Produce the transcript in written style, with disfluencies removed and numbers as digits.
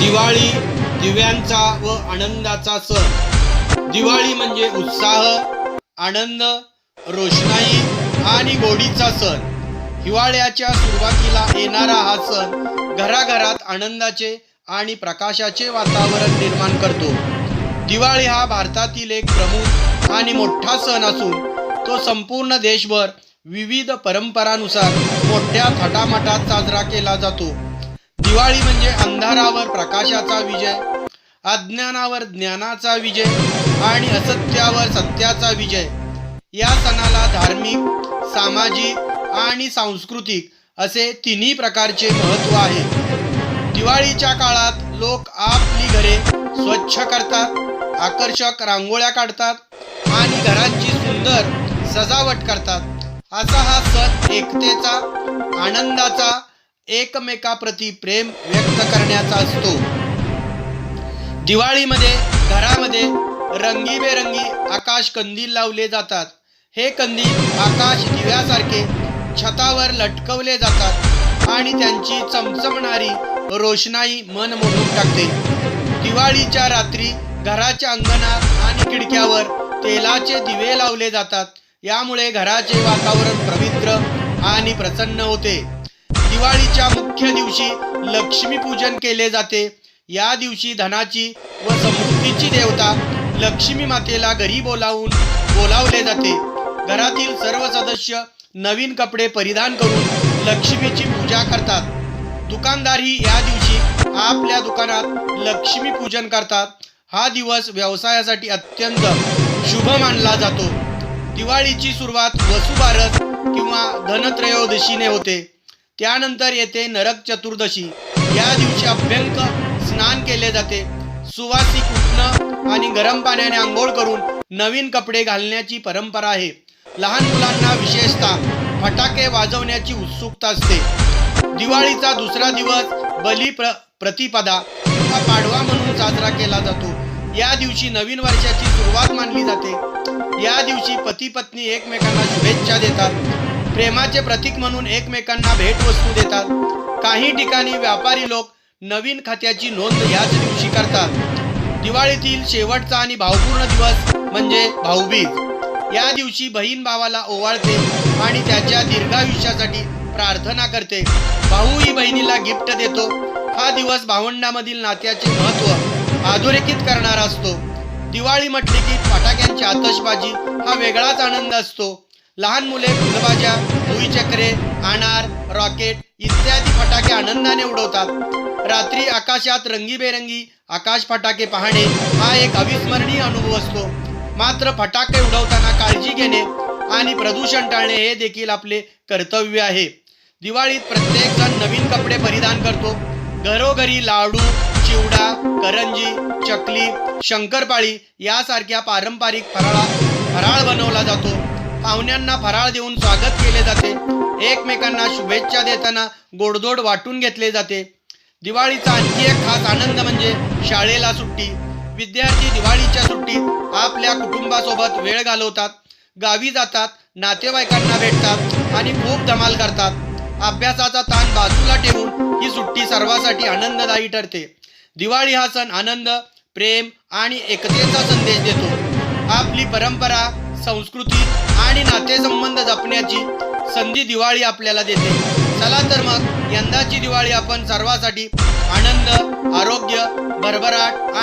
दिवाळी दिव्यांचा व आनंदाचा सण। दिवाळी म्हणजे उत्साह, आनंद, रोषणाई आणि गोडीचा सण। हिवाळ्याच्या सुरुवातीला येणारा हा सण घराघरात आनंदाचे आणि प्रकाशाचे वातावरण निर्माण करतो। दिवाळी हा भारतातील एक प्रमुख आणि मोठा सण असून तो संपूर्ण देशभर विविध परंपरांनुसार मोठ्या थाटामाटात साजरा केला जातो। दिवाळी म्हणजे अंधारावर प्रकाशाचा विजय, अज्ञानावर ज्ञानाचा विजय आणि असत्यावर सत्याचा विजय। या सणाला धार्मिक, सामाजिक आणि सांस्कृतिक असे तिन्ही प्रकारचे महत्त्व आहे। दिवाळीच्या काळात लोक आपली घरे स्वच्छ करतात, आकर्षक रांगोळ्या काढतात आणि घरांची सुंदर सजावट करतात। असा हा सण एकतेचा, आनंदाचा, एकमेकाप्रती प्रेम व्यक्त करण्याचा असतो। दिवाळीमध्ये घरामध्ये रंगीबेरंगी आकाश कंदील लावले जातात। हे कंदील आकाश दिव्यासारखे छतावर लटकवले जातात आणि त्यांची चमचमणारी रोषणाई मन मोहून टाकते। दिवाळीच्या रात्री घराच्या अंगणात आणि खिडक्यावर तेलाचे दिवे लावले जातात। यामुळे घराचे वातावरण पवित्र आणि प्रसन्न होते। दिवाळीच्या मुख्य दिवशी लक्ष्मीपूजन केले जाते। या दिवशी धनाची व समृद्धीची देवता लक्ष्मी मातेला घरी बोलावले जाते। घरातील सर्व सदस्य नवीन कपडे परिधान करून लक्ष्मीची पूजा करतात। दुकानदारही या दिवशी आपल्या दुकानात लक्ष्मी पूजन करतात। हा दिवस व्यवसायासाठी अत्यंत शुभ मानला जातो। दिवाळीची सुरुवात वसुबारस किंवा धनत्रयोदशीने होते। त्यानंतर येते नरक चतुर्दशी। या दिवशी अभ्यंग स्नान केले जाते। सुवासिक उठणं आणि गरम पाण्याने आंघोळ करून नवीन कपडे घालण्याची परंपरा आहे। लहान मुलांना विशेषतः फटाके वाजवण्याची उत्सुकता असते। दिवाळीचा दुसरा दिवस प्रतिपदा किंवा पाडवा म्हणून साजरा केला जातो। या दिवशी नवीन वर्षाची सुरुवात मानली जाते। या दिवशी पती पत्नी एकमेकांना शुभेच्छा देतात, प्रेमाचे प्रतीक म्हणून एकमेकांना भेटवस्तू देतात। काही ठिकाणी व्यापारी लोक नवीन खात्याची नोंद याच दिवशी करतात। दिवाळीतील शेवटचा आणि भावपूर्ण दिवस म्हणजे भाऊबीज। या दिवशी बहीण भावाला ओवाळते आणि त्याच्या दीर्घायुष्यासाठी प्रार्थना करते। भाऊही बहिणीला गिफ्ट देतो। हा दिवस भावंडांमधील नात्याचे महत्त्व अधोरेखित करणारा असतो। दिवाळी म्हटली की फटाक्यांची आतषबाजी हा वेगळाच आनंद असतो। लहान मुले फुलबाज्या, भुईचक्रे, अनार, रॉकेट इत्यादी फटाके आनंदाने उडवतात। रात्री आकाशात रंगीबेरंगी आकाश फटाके पाहणे हा एक अविस्मरणीय अनुभव असतो। मात्र फटाके उडवताना काळजी घेणे आणि प्रदूषण टाळणे हे देखील आपले कर्तव्य आहे। दिवाळीत प्रत्येक जण नवीन कपडे परिधान करतो। घरोघरी लाडू, चिवडा, करंजी, चकली, शंकरपाळी यासारख्या पारंपरिक फराळ बनवला जातो। पाहुण्यांना फराळ देऊन स्वागत केले जाते। एकमेकांना शुभेच्छा देताना गोडधोड वाटून घेतले जाते। दिवाळीचा आणखी एक खास आनंद म्हणजे शाळेला सुट्टी। विद्यार्थी दिवाळीच्या सुट्टीत आपल्या कुटुंबासोबत वेळ घालवतात, गावी जातात, नातेवाईकांना भेटतात आणि खूप धमाल करतात। अभ्यासाचा ताण बाजूला ठेवून ही सुट्टी सर्वांसाठी आनंददायी ठरते। दिवाळी हा सण आनंद, प्रेम आणि एकतेचा संदेश देतो। आपली परंपरा, संस्कृती आणि नातेसंबंध जपण्याची संधी दिवाळी आपल्याला देते। चला तर मग यंदाची दिवाळी आपण सर्वांसाठी आनंद, आरोग्य, भरभराट आणि